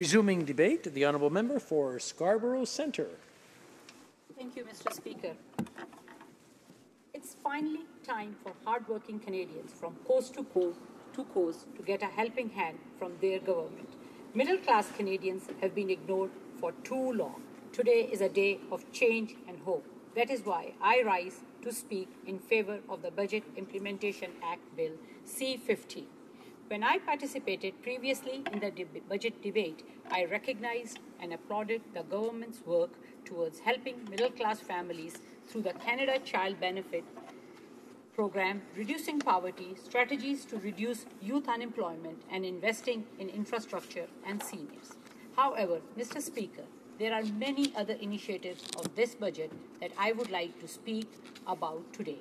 Resuming debate, the Honourable Member for Scarborough Centre. Thank you, Mr. Speaker. It's finally time for hardworking Canadians from coast to coast to get a helping hand from their government. Middle-class Canadians have been ignored for too long. Today is a day of change and hope. That is why I rise to speak in favour of the Budget Implementation Act Bill C-15. When I participated previously in the budget debate, I recognized and applauded the government's work towards helping middle-class families through the Canada Child Benefit Program, reducing poverty, strategies to reduce youth unemployment, and investing in infrastructure and seniors. However, Mr. Speaker, there are many other initiatives of this budget that I would like to speak about today,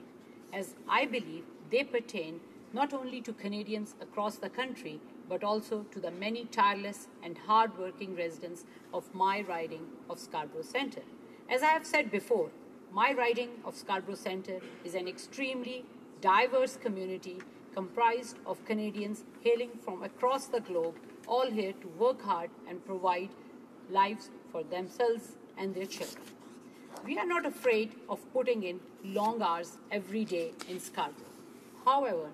as I believe they pertain not only to Canadians across the country, but also to the many tireless and hard-working residents of my riding of Scarborough Centre. As I have said before, my riding of Scarborough Centre is an extremely diverse community comprised of Canadians hailing from across the globe, all here to work hard and provide lives for themselves and their children. We are not afraid of putting in long hours every day in Scarborough. However,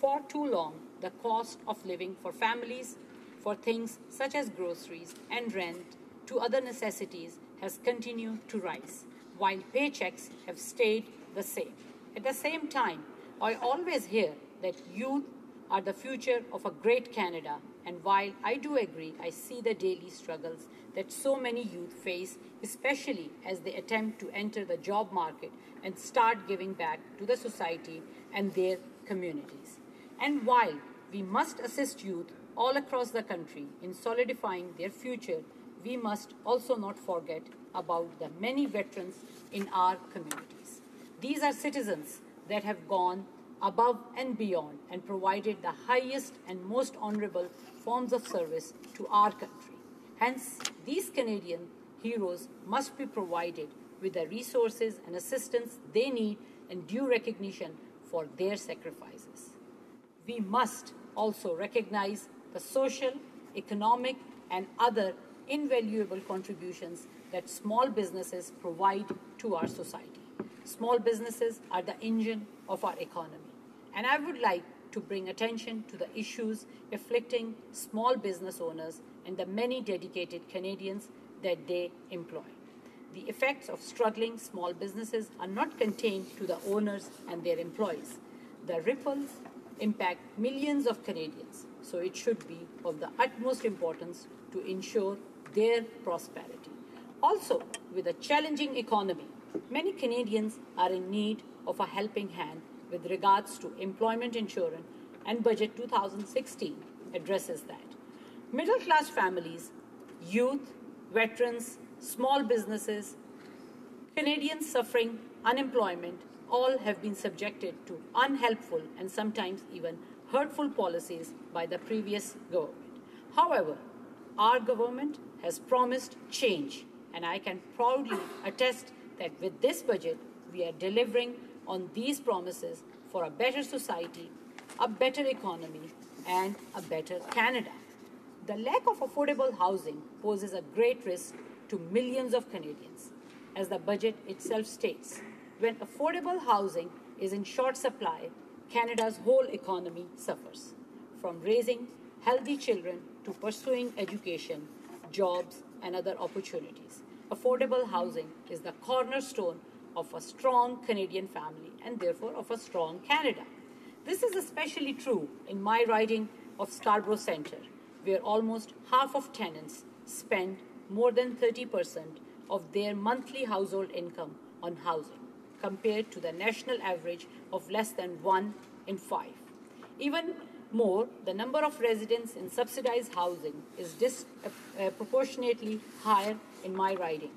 for too long, the cost of living for families, for things such as groceries and rent to other necessities has continued to rise, while paychecks have stayed the same. At the same time, I always hear that youth are the future of a great Canada, and while I do agree, I see the daily struggles that so many youth face, especially as they attempt to enter the job market and start giving back to the society and their communities. And while we must assist youth all across the country in solidifying their future, we must also not forget about the many veterans in our communities. These are citizens that have gone above and beyond and provided the highest and most honourable forms of service to our country. Hence, these Canadian heroes must be provided with the resources and assistance they need and due recognition for their sacrifices. We must also recognize the social, economic, and other invaluable contributions that small businesses provide to our society. Small businesses are the engine of our economy, and I would like to bring attention to the issues afflicting small business owners and the many dedicated Canadians that they employ. The effects of struggling small businesses are not contained to the owners and their employees. The ripples impact millions of Canadians, so it should be of the utmost importance to ensure their prosperity. Also, with a challenging economy, many Canadians are in need of a helping hand with regards to employment insurance, and Budget 2016 addresses that. Middle-class families, youth, veterans, small businesses, Canadians suffering unemployment, all have been subjected to unhelpful and sometimes even hurtful policies by the previous government. However, our government has promised change, and I can proudly attest that with this budget, we are delivering on these promises for a better society, a better economy, and a better Canada. The lack of affordable housing poses a great risk to millions of Canadians. As the budget itself states, when affordable housing is in short supply, Canada's whole economy suffers. From raising healthy children to pursuing education, jobs, and other opportunities, affordable housing is the cornerstone of a strong Canadian family and therefore of a strong Canada. This is especially true in my riding of Scarborough Centre, where almost half of tenants spend more than 30% of their monthly household income on housing, compared to the national average of less than 1 in 5. Even more, the number of residents in subsidized housing is disproportionately higher in my riding.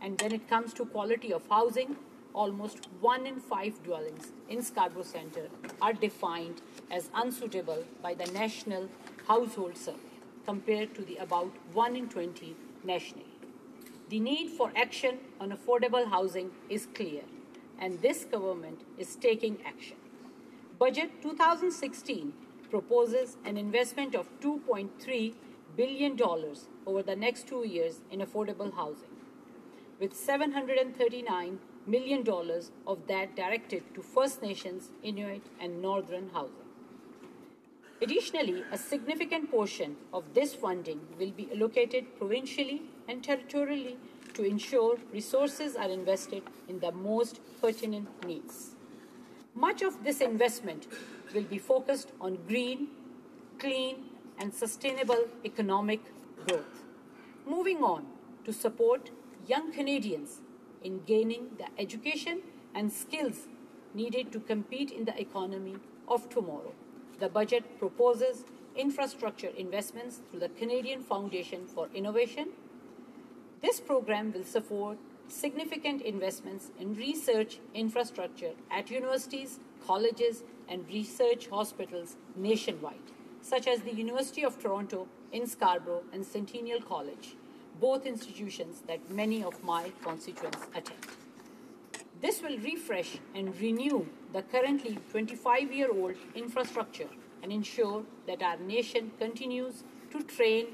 And when it comes to quality of housing, almost 1 in 5 dwellings in Scarborough Centre are defined as unsuitable by the National Household Survey, compared to the about 1 in 20 nationally. The need for action on affordable housing is clear, and this government is taking action. Budget 2016 proposes an investment of $2.3 billion over the next 2 years in affordable housing, with $739 million of that directed to First Nations, Inuit, and Northern housing. Additionally, a significant portion of this funding will be allocated provincially and territorially to ensure resources are invested in the most pertinent needs. Much of this investment will be focused on green, clean, and sustainable economic growth. Moving on to support young Canadians in gaining the education and skills needed to compete in the economy of tomorrow. The budget proposes infrastructure investments through the Canadian Foundation for Innovation. This program will support significant investments in research infrastructure at universities, colleges, and research hospitals nationwide, such as the University of Toronto in Scarborough and Centennial College, both institutions that many of my constituents attend. This will refresh and renew the currently 25-year-old infrastructure and ensure that our nation continues to train,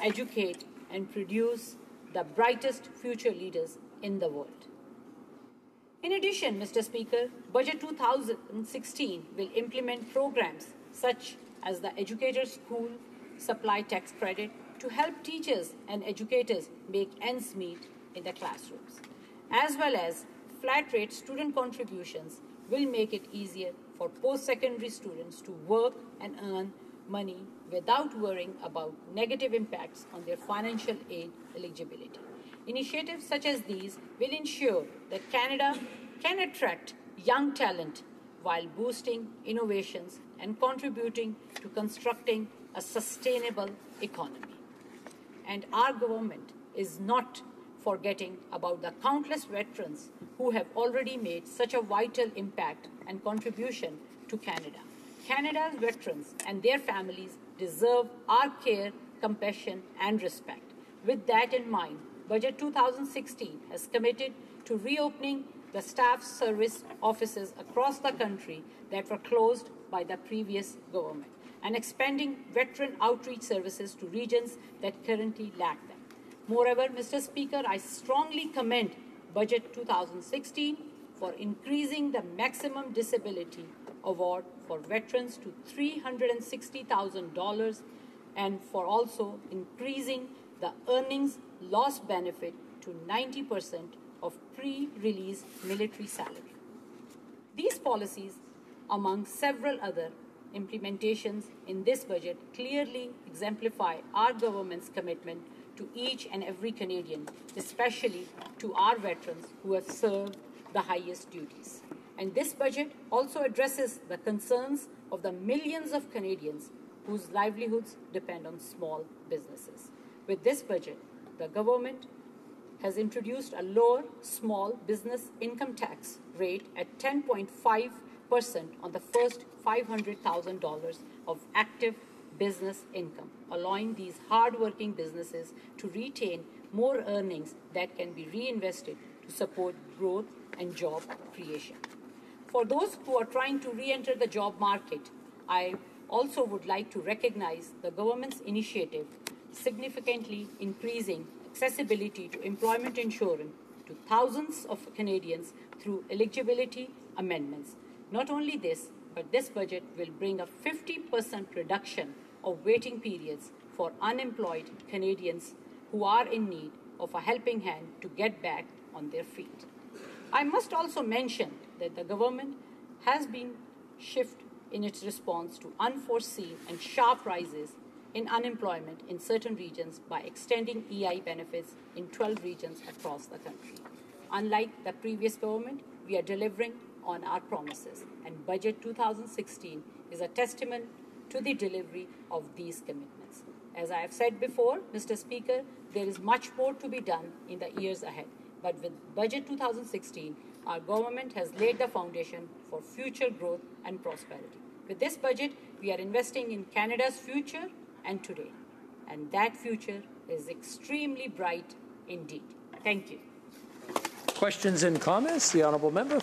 educate, and produce the brightest future leaders in the world. In addition, Mr. Speaker, Budget 2016 will implement programs such as the Educator School Supply Tax Credit to help teachers and educators make ends meet in the classrooms, as well as flat-rate student contributions will make it easier for post-secondary students to work and earn money without worrying about negative impacts on their financial aid eligibility. Initiatives such as these will ensure that Canada can attract young talent while boosting innovations and contributing to constructing a sustainable economy. And our government is not forgetting about the countless veterans who have already made such a vital impact and contribution to Canada. Canada's veterans and their families deserve our care, compassion, and respect. With that in mind, Budget 2016 has committed to reopening the staff service offices across the country that were closed by the previous government and expanding veteran outreach services to regions that currently lack them. Moreover, Mr. Speaker, I strongly commend Budget 2016 for increasing the maximum disability award for veterans to $360,000 and for also increasing the earnings loss benefit to 90% of pre-release military salary. These policies, among several other implementations in this budget, clearly exemplify our government's commitment to each and every Canadian, especially to our veterans who have served the highest duties. And this budget also addresses the concerns of the millions of Canadians whose livelihoods depend on small businesses. With this budget, the government has introduced a lower small business income tax rate at 10.5% on the first $500,000 of active business income, allowing these hard-working businesses to retain more earnings that can be reinvested to support growth and job creation. For those who are trying to re-enter the job market, I also would like to recognize the government's initiative significantly increasing accessibility to employment insurance to thousands of Canadians through eligibility amendments. Not only this, but this budget will bring a 50% reduction of waiting periods for unemployed Canadians who are in need of a helping hand to get back on their feet. I must also mention that the government has been shifted in its response to unforeseen and sharp rises in unemployment in certain regions by extending EI benefits in 12 regions across the country. Unlike the previous government, we are delivering on our promises, and Budget 2016 is a testament to the delivery of these commitments. As I have said before, Mr. Speaker, there is much more to be done in the years ahead, but with Budget 2016, our government has laid the foundation for future growth and prosperity. With this budget, we are investing in Canada's future and today, and that future is extremely bright indeed. Thank you. Questions and comments? The honourable member.